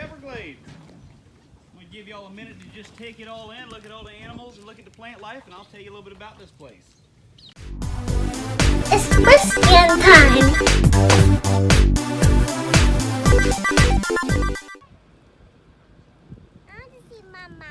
Everglades. I'm going to give y'all a minute to just take it all in, look at all the animals, and look at the plant life, and I'll tell you a little bit about this place. It's Christian time. I want to see Mama.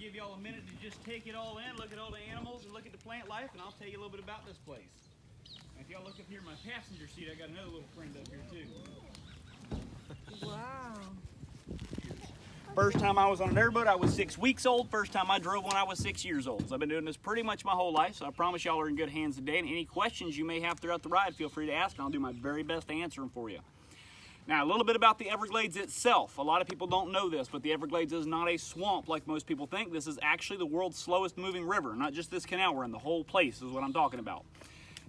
Give y'all a minute to just take it all in, look at all the animals, and look at the plant life, and I'll tell you a little bit about this place. And if y'all look up here in my passenger seat, I got another little friend up here too. Wow. First time I was on an airboat, I was 6 weeks old. First time I drove one, I was 6 years old. So I've been doing this pretty much my whole life, so I promise y'all are in good hands today. And any questions you may have throughout the ride, feel free to ask, and I'll do my very best to answer them for you. Now, a little bit about the Everglades itself. A lot of people don't know this, but the Everglades is not a swamp like most people think. This is actually the world's slowest moving river, not just this canal we're in, the whole place is what I'm talking about.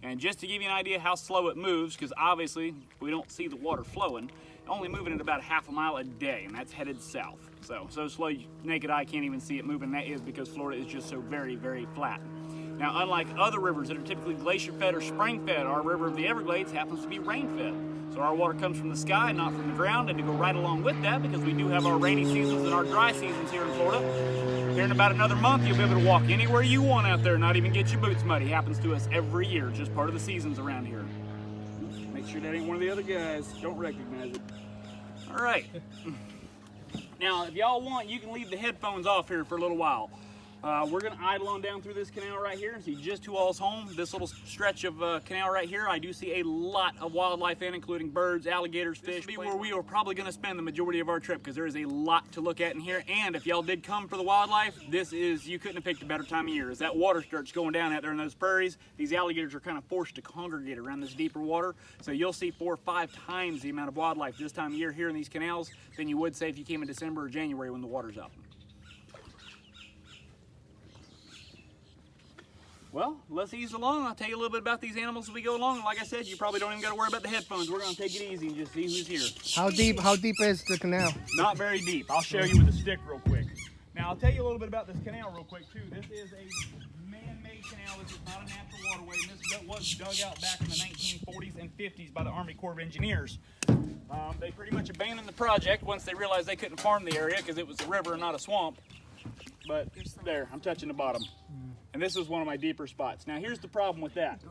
And just to give you an idea how slow it moves, because obviously we don't see the water flowing, only moving at about ½ a mile a day, and that's headed south. So slow, naked eye can't even see it moving. That is because Florida is just so very, very flat. Now, unlike other rivers that are typically glacier-fed or spring-fed, our river of the Everglades happens to be rain-fed. So our water comes from the sky, not from the ground, and to go right along with that, because we do have our rainy seasons and our dry seasons here in Florida, here in about another month, you'll be able to walk anywhere you want out there, not even get your boots muddy. Happens to us every year, just part of the seasons around here. Make sure that ain't one of the other guys. Don't recognize it. All right. Now, if y'all want, you can leave the headphones off here for a little while. We're going to idle on down through this canal right here and see just who all's home. This little stretch of canal right here, I do see a lot of wildlife in, including birds, alligators, fish. This will be where we are probably going to spend the majority of our trip, because there is a lot to look at in here. And if y'all did come for the wildlife, you couldn't have picked a better time of year. As that water starts going down out there in those prairies, these alligators are kind of forced to congregate around this deeper water. So you'll see 4 or 5 times the amount of wildlife this time of year here in these canals than you would say if you came in December or January when the water's up. Well, let's ease along. I'll tell you a little bit about these animals as we go along. And like I said, you probably don't even got to worry about the headphones. We're going to take it easy and just see who's here. How deep is the canal? Not very deep. I'll show you with a stick real quick. Now, I'll tell you a little bit about this canal real quick, too. This is a man-made canal. This is not a natural waterway. And this was dug out back in the 1940s and 50s by the Army Corps of Engineers. They pretty much abandoned the project once they realized they couldn't farm the area because it was a river and not a swamp. But there, I'm touching the bottom. And this is one of my deeper spots. Now, here's the problem with that.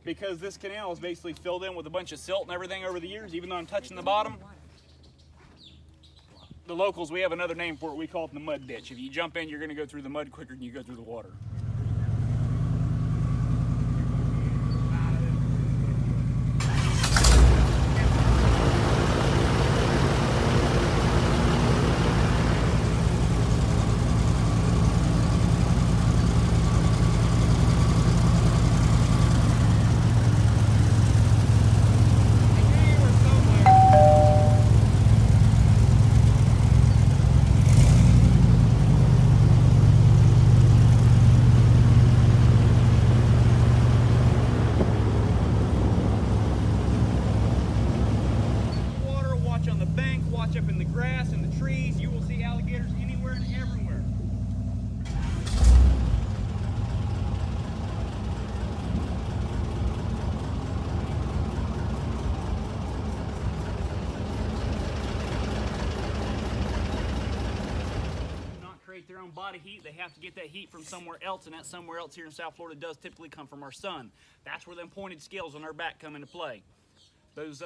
Because this canal is basically filled in with a bunch of silt and everything over the years, even though I'm touching the bottom, the locals, we have another name for it. We call it the mud ditch. If you jump in, you're going to go through the mud quicker than you go through the water. Watch up in the grass and the trees. You will see alligators anywhere and everywhere. Do not create their own body heat. They have to get that heat from somewhere else, and that somewhere else here in South Florida does typically come from our sun. That's where them pointed scales on our back come into play. Those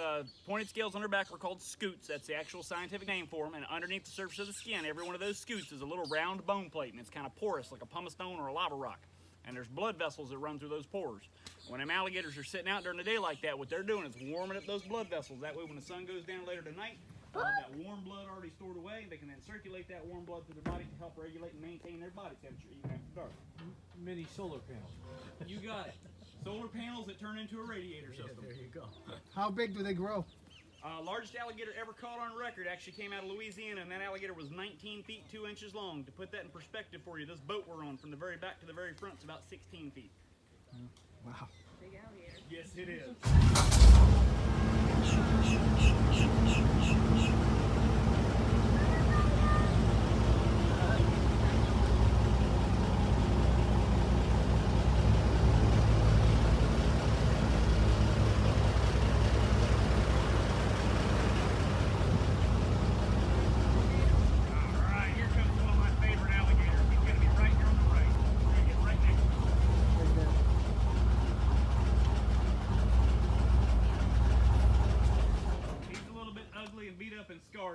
pointed scales on their back are called scutes. That's the actual scientific name for them. And underneath the surface of the skin, every one of those scutes is a little round bone plate, and it's kind of porous, like a pumice stone or a lava rock. And there's blood vessels that run through those pores. When them alligators are sitting out during the day like that, what they're doing is warming up those blood vessels. That way when the sun goes down later tonight, that warm blood already stored away, they can then circulate that warm blood through their body to help regulate and maintain their body temperature even after dark. Mini solar panels. You got it. Solar panels that turn into a radiator system. There you go. How big do they grow? Largest alligator ever caught on record actually came out of Louisiana, and that alligator was 19 feet 2 inches long. To put that in perspective for you, this boat we're on, from the very back to the very front, is about 16 feet. Wow. Big alligator. Yes, it is.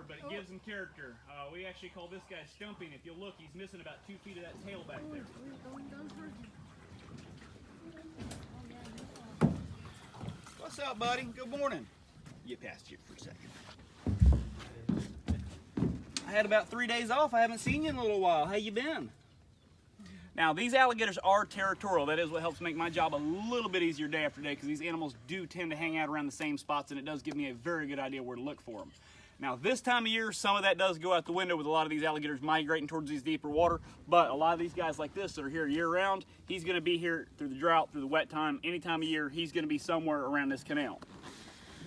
But it gives him character. We actually call this guy stumping. If you'll look, he's missing about 2 feet of that tail back there. What's up, buddy? Good morning. Get past you for a second. I had about 3 days off. I haven't seen you in a little while. How you been? Now, these alligators are territorial. That is what helps make my job a little bit easier day after day, because these animals do tend to hang out around the same spots, and it does give me a very good idea where to look for them. Now, this time of year, some of that does go out the window with a lot of these alligators migrating towards these deeper water, but a lot of these guys like this that are here year-round, he's going to be here through the drought, through the wet time, any time of year, he's going to be somewhere around this canal.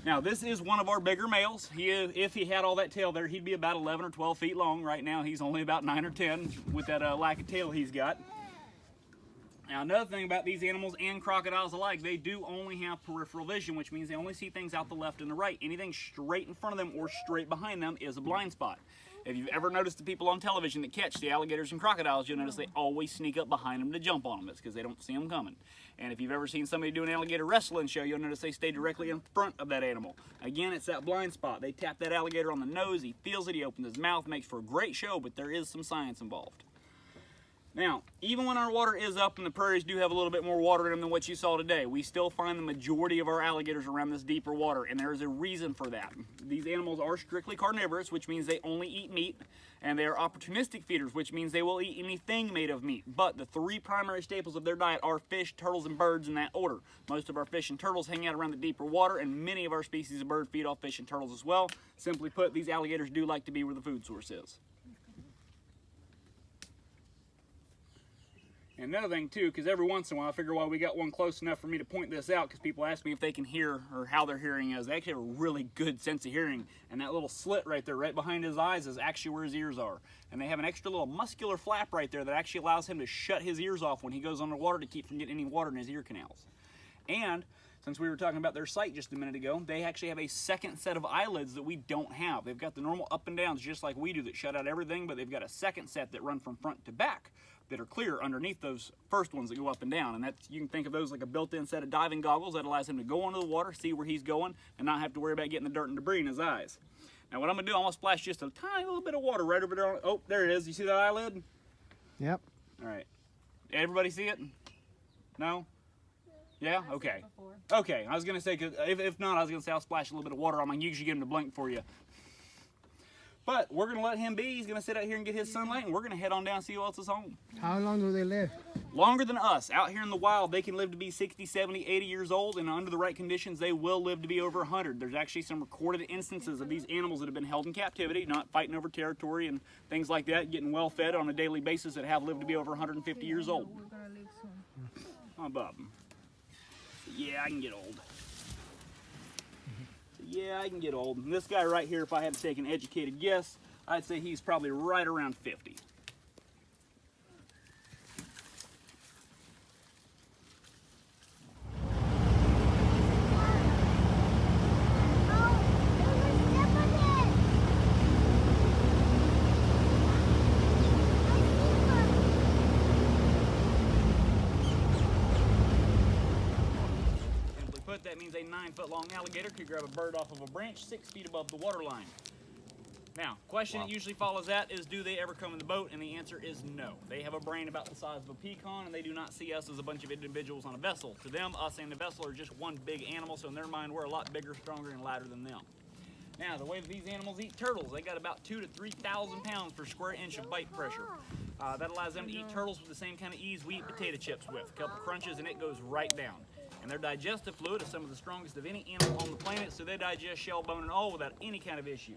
Now, this is one of our bigger males. If he had all that tail there, he'd be about 11 or 12 feet long. Right now, he's only about 9 or 10 with that lack of tail he's got. Now, another thing about these animals and crocodiles alike, they do only have peripheral vision, which means they only see things out the left and the right. Anything straight in front of them or straight behind them is a blind spot. If you've ever noticed the people on television that catch the alligators and crocodiles, you'll notice they always sneak up behind them to jump on them. It's because they don't see them coming. And if you've ever seen somebody do an alligator wrestling show, you'll notice they stay directly in front of that animal. Again, it's that blind spot. They tap that alligator on the nose, he feels it, he opens his mouth, makes for a great show, but there is some science involved. Now, even when our water is up and the prairies do have a little bit more water in them than what you saw today, we still find the majority of our alligators around this deeper water, and there is a reason for that. These animals are strictly carnivorous, which means they only eat meat, and they are opportunistic feeders, which means they will eat anything made of meat. But the three primary staples of their diet are fish, turtles, and birds in that order. Most of our fish and turtles hang out around the deeper water, and many of our species of bird feed off fish and turtles as well. Simply put, these alligators do like to be where the food source is. And another thing too, because every once in a while I figure, well, we got one close enough for me to point this out, because people ask me if they can hear or how their hearing is. They actually have a really good sense of hearing, and that little slit right there, right behind his eyes, is actually where his ears are. And they have an extra little muscular flap right there that actually allows him to shut his ears off when he goes underwater to keep from getting any water in his ear canals. And since we were talking about their sight just a minute ago, they actually have a second set of eyelids that we don't have. They've got the normal up and downs just like we do that shut out everything, but they've got a second set that run from front to back that are clear underneath those first ones that go up and down. And that's, you can think of those like a built-in set of diving goggles that allows him to go under the water, see where he's going, and not have to worry about getting the dirt and debris in his eyes. Now what I'm gonna do, I'm gonna splash just a tiny little bit of water right over there. Oh, there it is. You see that eyelid? Yep. All right. Everybody see it? No? Yeah? Okay. Okay. I was gonna say, cause if not, I was gonna say I'll splash a little bit of water on him. I can usually get him to blink for you. But we're gonna let him be. He's gonna sit out here and get his sunlight, and we're gonna head on down and see who else is home. How long do they live? Longer than us. Out here in the wild, they can live to be 60, 70, 80 years old, and under the right conditions, they will live to be over 100. There's actually some recorded instances of these animals that have been held in captivity, not fighting over territory and things like that, getting well fed on a daily basis, that have lived to be over 150 years old. We're gonna leave soon. Oh, Bob. Yeah, I can get old. Yeah, I can get old. And this guy right here, if I had to take an educated guess, I'd say he's probably right around 50. That means a 9-foot-long alligator could grab a bird off of a branch 6 feet above the water line. Now, question that usually follows that is, do they ever come in the boat? And the answer is no. They have a brain about the size of a pecan, and they do not see us as a bunch of individuals on a vessel. To them, us and the vessel are just one big animal, so in their mind, we're a lot bigger, stronger, and lighter than them. Now, the way that these animals eat turtles, they got about 2,000 to 3,000 pounds per square inch of bite pressure. That allows them to eat turtles with the same kind of ease we eat potato chips with. A couple crunches and it goes right down. And their digestive fluid is some of the strongest of any animal on the planet, so they digest shell, bone, and all without any kind of issues.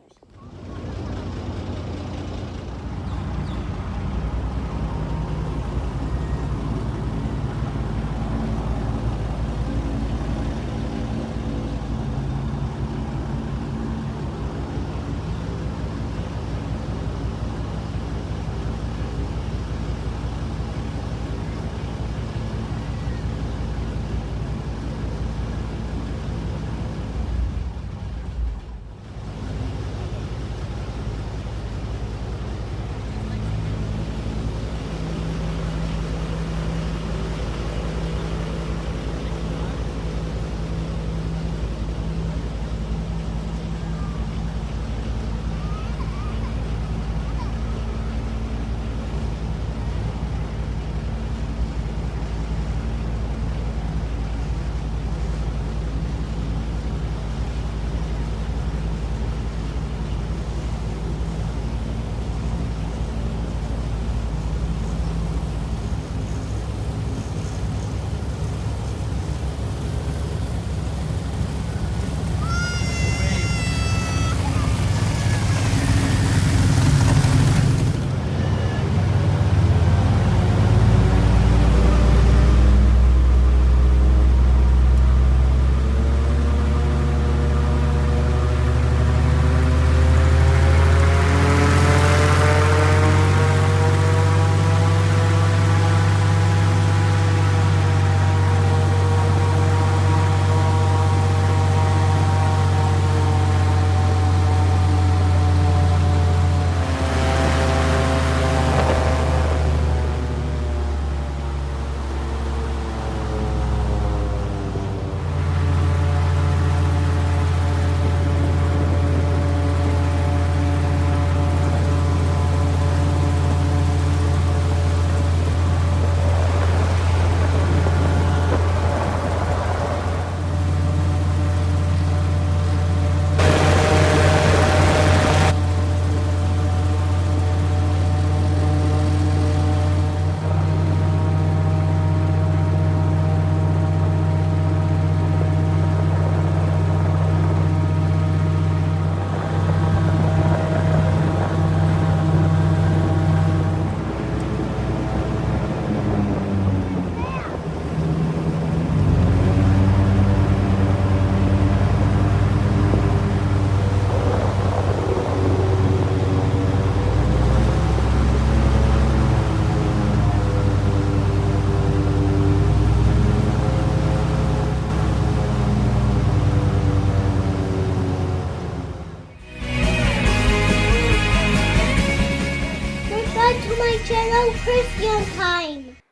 Christian time.